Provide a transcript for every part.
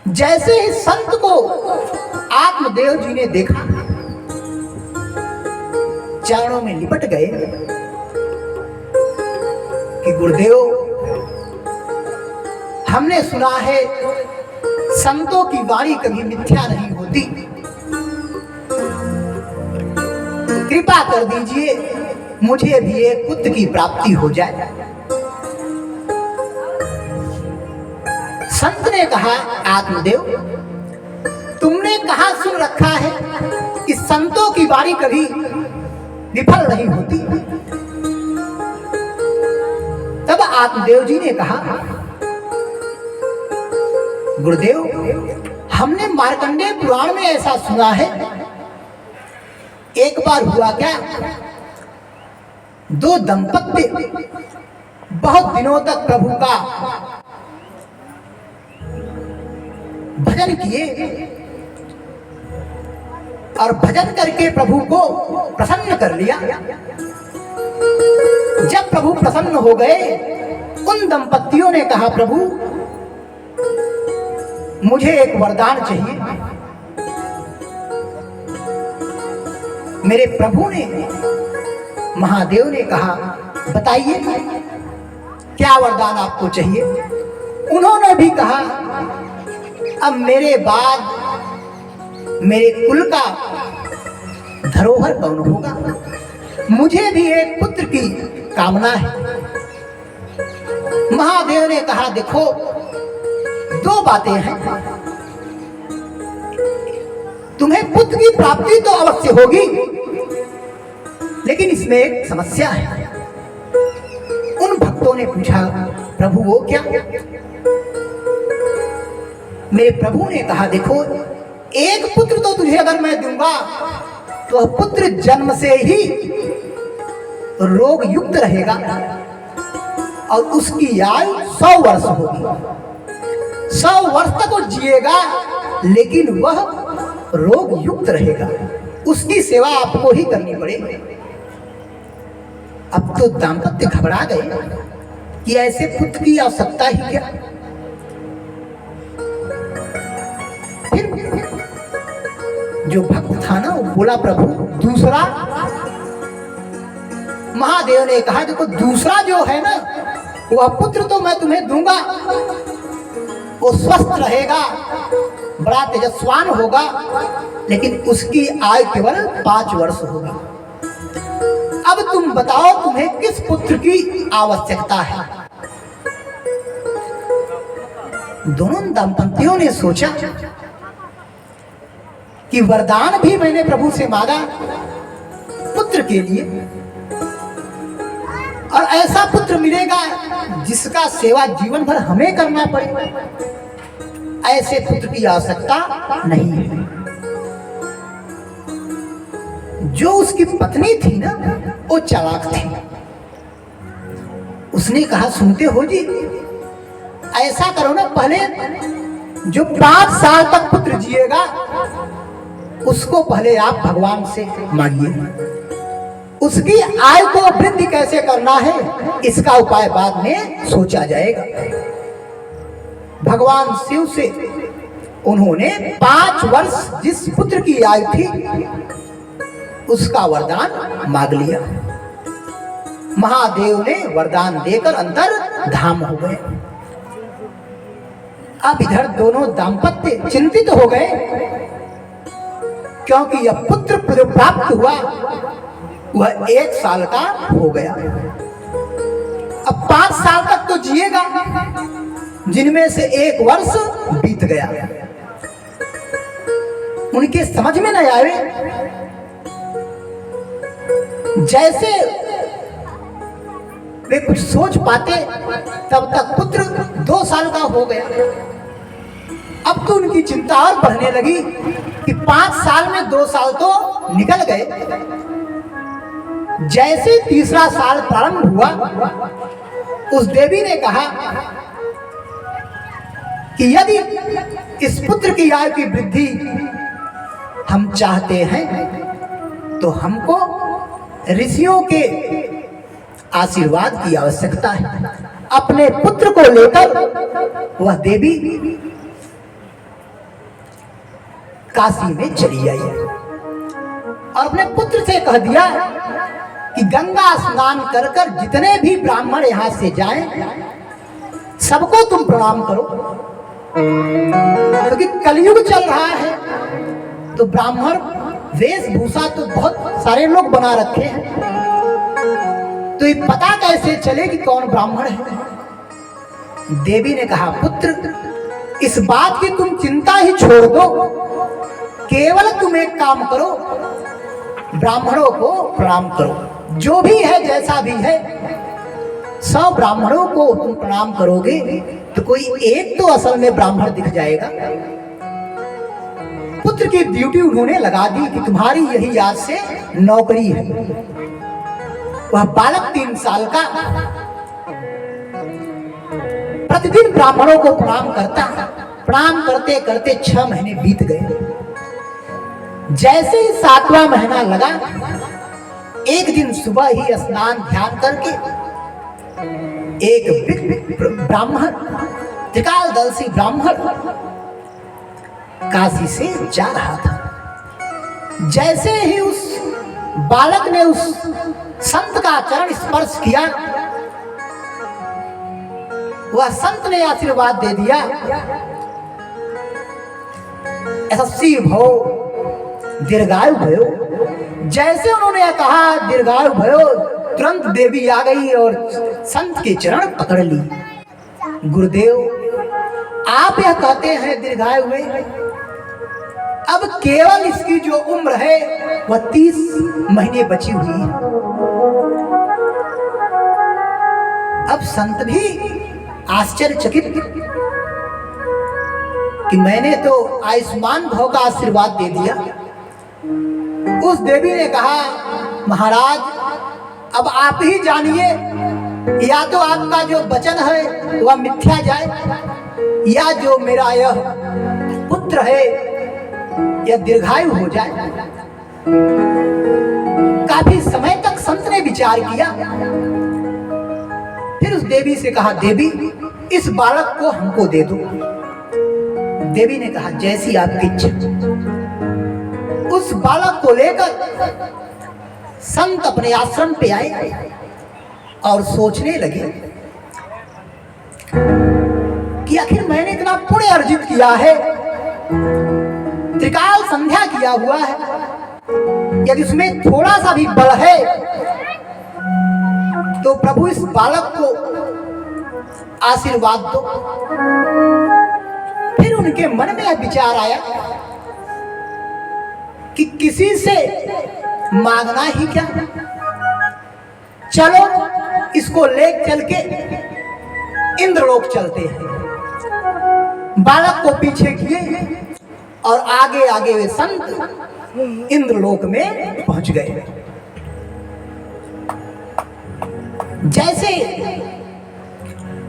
जैसे ही संत को आत्मदेव जी ने देखा, चरणों में लिपट गए कि गुरुदेव, हमने सुना है संतों की वाणी कभी मिथ्या नहीं होती, कृपा कर दीजिए मुझे भी एक पुत्र की प्राप्ति हो जाए। संत ने कहा, आत्मदेव, तुमने कहां सुन रखा है कि संतों की वाणी कभी विफल नहीं होती? तब आत्मदेव जी ने कहा, गुरुदेव, हमने मार्कंडेय पुराण में ऐसा सुना है। एक बार हुआ क्या, दो दंपत्ति बहुत दिनों तक प्रभु का भजन किए और भजन करके प्रभु को प्रसन्न कर लिया। जब प्रभु प्रसन्न हो गए, उन दंपत्तियों ने कहा, प्रभु मुझे एक वरदान चाहिए। मेरे प्रभु ने, महादेव ने कहा, बताइए क्या वरदान आपको चाहिए? उन्होंने भी कहा, अब मेरे बाद मेरे कुल का धरोहर कौन होगा? मुझे भी एक पुत्र की कामना है। महादेव ने कहा, देखो, दो बातें हैं। तुम्हें पुत्र की प्राप्ति तो अवश्य होगी, लेकिन इसमें एक समस्या है। उन भक्तों ने पूछा, प्रभु वो क्या? मेरे प्रभु ने कहा, देखो, एक पुत्र तो तुझे अगर मैं दूंगा तो वह पुत्र जन्म से ही रोग युक्त रहेगा और उसकी आयु 100 वर्ष होगी। 100 वर्ष तक वो जिएगा, लेकिन वह रोग युक्त रहेगा। उसकी सेवा आपको ही करनी पड़ेगी। अब तो दाम्पत्य घबरा गए कि ऐसे पुत्र की आवश्यकता ही क्या। फिर जो भक्त था ना, वो बोला, प्रभु दूसरा? महादेव ने कहा, देखो, दूसरा जो है ना, वह पुत्र तो मैं तुम्हें दूंगा, वो स्वस्थ रहेगा, बड़ा तेजस्वान होगा, लेकिन उसकी आयु केवल 5 वर्ष होगी। अब तुम बताओ, तुम्हें किस पुत्र की आवश्यकता है? दोनों दंपतियों ने सोचा कि वरदान भी मैंने प्रभु से मांगा पुत्र के लिए, और ऐसा पुत्र मिलेगा जिसका सेवा जीवन भर हमें करना पड़े। ऐसे पुत्र की आवश्यकता नहीं है। जो उसकी पत्नी थी ना, वो चालाक थी। उसने कहा, सुनते हो जी, ऐसा करो ना, पहले जो 5 साल तक पुत्र जिएगा उसको पहले आप भगवान से मांगिए। उसकी आयु को वृद्धि कैसे करना है, इसका उपाय बाद में सोचा जाएगा। भगवान शिव से उन्होंने 5 वर्ष जिस पुत्र की आयु थी उसका वरदान मांग लिया। महादेव ने वरदान देकर अंतर धाम हो गए। अब इधर दोनों दाम्पत्य चिंतित हो गए, क्योंकि यह पुत्र प्राप्त हुआ वह 1 साल का हो गया। अब 5 साल तक तो जिएगा, जिनमें से 1 वर्ष बीत गया। उनके समझ में न आए, जैसे वे कुछ सोच पाते तब तक पुत्र 2 साल का हो गया। अब तो उनकी चिंता और बढ़ने लगी कि 5 साल में 2 साल तो निकल गए। जैसे तीसरा साल प्रारंभ हुआ, उस देवी ने कहा कि यदि इस पुत्र की आयु की वृद्धि हम चाहते हैं तो हमको ऋषियों के आशीर्वाद की आवश्यकता है। अपने पुत्र को लेकर वह देवी काशी में चली आई और अपने पुत्र से कह दिया कि गंगा स्नान कर कर जितने भी ब्राह्मण यहाँ से जाएं, सबको तुम प्रणाम करो, क्योंकि कलयुग चल रहा है। तो ब्राह्मण वेशभूषा तो बहुत सारे लोग बना रखे हैं, तो ये पता कैसे चले कि कौन ब्राह्मण है। देवी ने कहा, पुत्र इस बात की तुम चिंता ही छोड़ दो, केवल तुम एक काम करो, ब्राह्मणों को प्रणाम करो, जो भी है जैसा भी है 100 ब्राह्मणों को तुम प्रणाम करोगे तो कोई एक तो असल में ब्राह्मण दिख जाएगा। पुत्र की ड्यूटी उन्होंने लगा दी कि तुम्हारी यही आज से नौकरी है। वह बालक 3 साल का प्रतिदिन ब्राह्मणों को प्रणाम करता। प्रणाम करते करते 6 महीने बीत गए। जैसे ही 7वां महीना लगा, एक दिन सुबह ही स्नान ध्यान करके एक ब्राह्मण, त्रिकालदर्शी ब्राह्मण काशी से जा रहा था। जैसे ही उस बालक ने उस संत का चरण स्पर्श किया, वह संत ने आशीर्वाद दे दिया, यशस्वी भव, दीर्घायु भयो। जैसे उन्होंने कहा दीर्घायु भयो, तुरंत देवी आ गई और संत के चरण पकड़ ली। गुरुदेव, आप यह कहते हैं दीर्घायु हुए, अब केवल इसकी जो उम्र है वह 30 महीने बची हुई है। अब संत भी आश्चर्यचकित कि मैंने तो आयुष्मान भव का आशीर्वाद दे दिया। उस देवी ने कहा, महाराज अब आप ही जानिए, या तो आपका जो वचन है वह मिथ्या जाए, या जो मेरा यह पुत्र है यह दीर्घायु हो जाए। काफी समय तक संत ने विचार किया, फिर उस देवी से कहा, देवी इस बालक को हमको दे दो। देवी ने कहा, जैसी आपकी इच्छा। उस बालक को लेकर संत अपने आश्रम पे आए और सोचने लगे कि आखिर मैंने इतना पुण्य अर्जित किया है, त्रिकाल संध्या किया हुआ है, यदि उसमें थोड़ा सा भी बल है तो प्रभु इस बालक को आशीर्वाद दो। फिर उनके मन में यह विचार आया कि किसी से मांगना ही क्या, चलो इसको ले चल के इंद्रलोक चलते हैं। बालक को पीछे किए और आगे आगे वे संत इंद्रलोक में पहुंच गए। जैसे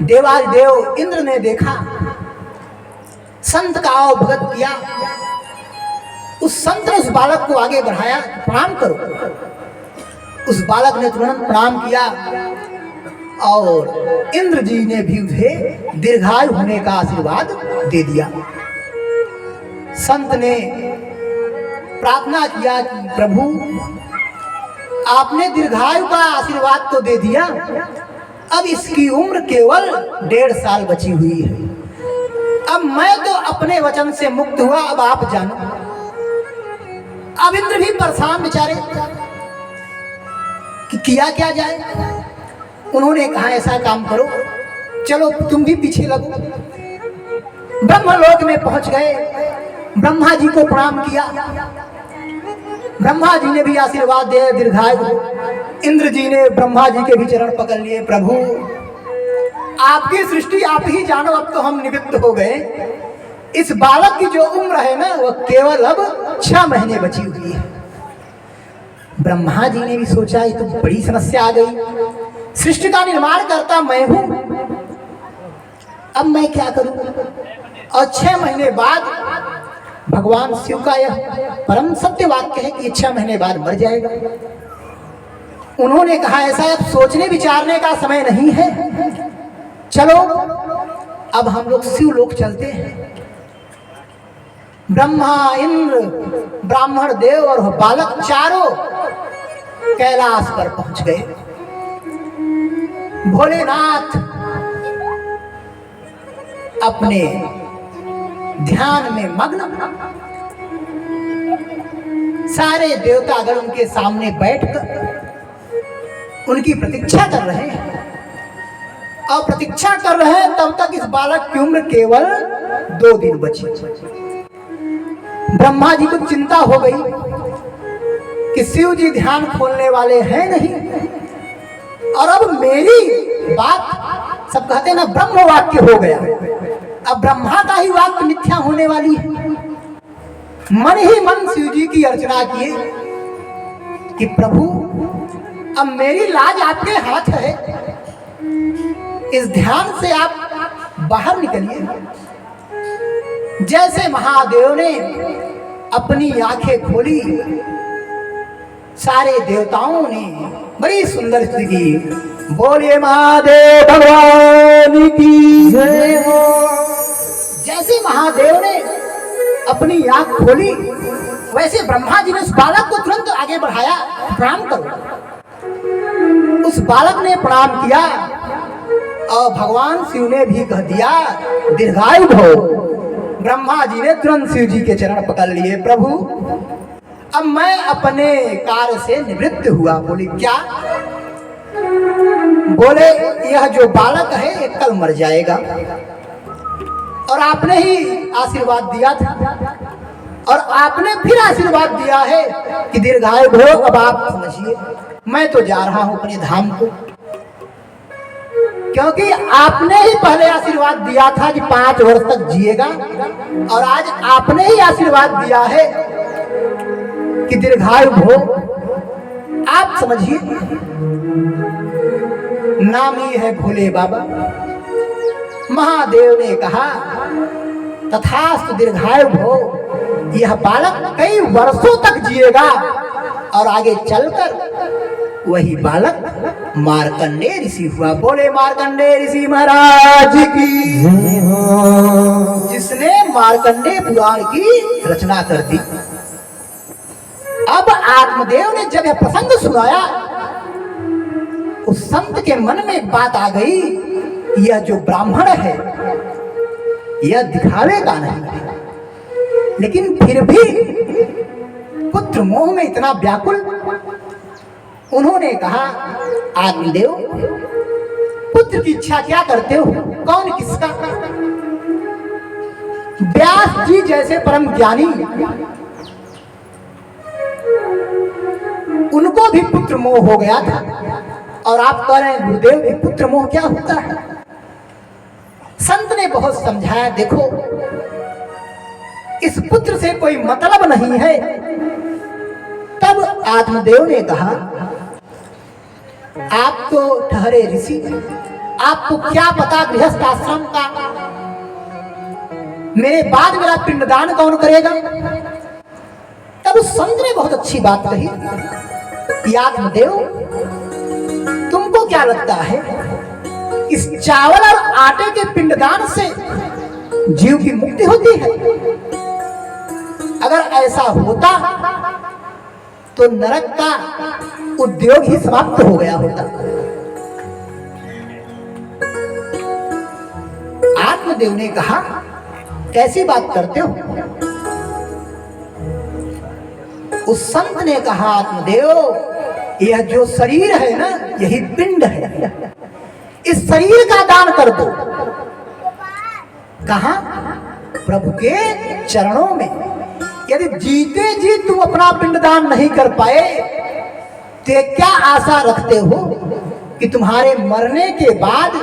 देवाधिदेव इंद्र ने देखा, संत का आओ भगत किया, उस संत ने उस बालक को आगे बढ़ाया, प्रणाम करो। उस बालक ने तुरंत प्रणाम किया और इंद्र जी ने भी उसे दीर्घायु होने का आशीर्वाद दे दिया। संत ने प्रार्थना किया कि प्रभु आपने दीर्घायु का आशीर्वाद तो दे दिया, अब इसकी उम्र केवल 1.5 साल बची हुई है। अब मैं तो अपने वचन से मुक्त हुआ, अब आप जानो। अब इंद्र भी परेशान बेचारे कि किया क्या जाए। उन्होंने कहा, ऐसा काम करो, चलो तुम भी पीछे लगो। ब्रह्मलोक में पहुंच गए, ब्रह्मा जी को प्रणाम किया। ब्रह्मा जी ने भी आशीर्वाद दिया दीर्घायु। इंद्र जी ने ब्रह्मा जी के भी चरण पकड़ लिए, प्रभु आपकी सृष्टि आप ही जानो, अब तो हम निवृत्त हो गए। इस बालक की जो उम्र है ना, वह केवल अब 6 महीने बची हुई है। ब्रह्मा जी ने भी सोचा, ये तो बड़ी समस्या आ गई, सृष्टि का निर्माण करता मैं हूं, अब मैं क्या करूं। और 6 महीने बाद भगवान शिव का यह परम सत्य वाक्य है कि 6 महीने बाद मर जाएगा। उन्होंने कहा, ऐसा अब सोचने विचारने का समय नहीं है, चलो अब हम लोग शिव लोक चलते हैं। ब्रह्मा, इंद्र, ब्राह्मण, देव और बालक चारों कैलाश पर पहुंच गए। भोलेनाथ अपने ध्यान में मग्न, सारे देवतागण उनके सामने बैठकर उनकी प्रतीक्षा कर रहे हैं। और प्रतीक्षा कर रहे हैं तब तक इस बालक की उम्र केवल 2 दिन बची। ब्रह्मा जी को चिंता हो गई कि शिव जी ध्यान खोलने वाले हैं नहीं, और अब मेरी बात, सब कहते ना ब्रह्म वाक्य हो गया, अब ब्रह्मा का ही वाक्य मिथ्या होने वाली है। मन ही मन शिव जी की अर्चना किए कि प्रभु अब मेरी लाज आपके हाथ है, इस ध्यान से आप बाहर निकलिए। जैसे महादेव ने अपनी आंखें खोली, सारे देवताओं ने बड़ी सुंदर स्तुति की, बोलिए महादेव भगवान की जय हो। जैसे महादेव ने अपनी आंख खोली, वैसे ब्रह्मा जी ने उस बालक को तुरंत आगे बढ़ाया, प्रणाम करो। उस बालक ने प्रणाम किया और भगवान शिव ने भी कह दिया दीर्घायु भव। ब्रह्मा जी ने तुरंत शिव जी के चरण पकड़ लिए, प्रभु अब मैं अपने कार्य से निवृत्त हुआ। बोले क्या? बोले यह जो बालक है ये कल मर जाएगा, और आपने ही आशीर्वाद दिया था, और आपने फिर आशीर्वाद दिया है कि दीर्घायु भव। अब आप समझिए मैं तो जा रहा हूं अपने धाम को, क्योंकि आपने ही पहले आशीर्वाद दिया था कि 5 वर्ष तक जिएगा, और आज आपने ही आशीर्वाद दिया है कि दीर्घायु भव। आप समझिए नाम ही है भोले बाबा। महादेव ने कहा तथास्तु दीर्घायु भव। यह बालक कई वर्षों तक जिएगा, और आगे चलकर वही बालक मार्कंडेय ऋषि हुआ। बोले मार्कंडेय ऋषि महाराज की जय हो, जिसने मार्कंडेय पुराण की रचना कर दी। अब आत्मदेव ने जब यह प्रसंग सुनाया, उस संत के मन में एक बात आ गई, यह जो ब्राह्मण है यह दिखावे का नहीं है, लेकिन फिर भी पुत्र मोह में इतना व्याकुल। उन्होंने कहा आत्मदेव पुत्र की इच्छा क्या करते हो? कौन किसका? व्यास जी जैसे परम ज्ञानी, उनको भी पुत्र मोह हो गया था, और आप कह रहे हैं गुरुदेव कि पुत्र मोह क्या होता है? संत ने बहुत समझाया, देखो इस पुत्र से कोई मतलब नहीं है। तब आत्मदेव ने कहा आप तो ठहरे ऋषि, आपको क्या पता गृहस्थ आश्रम का, मेरे बाद मेरा पिंडदान कौन करेगा? तब उस संत ने बहुत अच्छी बात कही, आत्मदेव तुमको क्या लगता है इस चावल और आटे के पिंडदान से जीव की मुक्ति होती है? अगर ऐसा होता तो नरक का उद्योग ही समाप्त हो गया होता। आत्मदेव ने कहा कैसी बात करते हो? उस संत ने कहा आत्मदेव यह जो शरीर है ना यही पिंड है, इस शरीर का दान कर दो। कहा? प्रभु के चरणों में। यदि जीते जी तुम अपना पिंडदान नहीं कर पाए तो क्या आशा रखते हो कि तुम्हारे मरने के बाद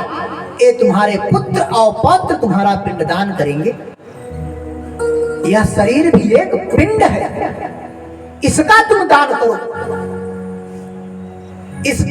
ये तुम्हारे पुत्र और पौत्र तुम्हारा पिंडदान करेंगे? यह शरीर भी एक पिंड है, इसका तुम दान करो। इस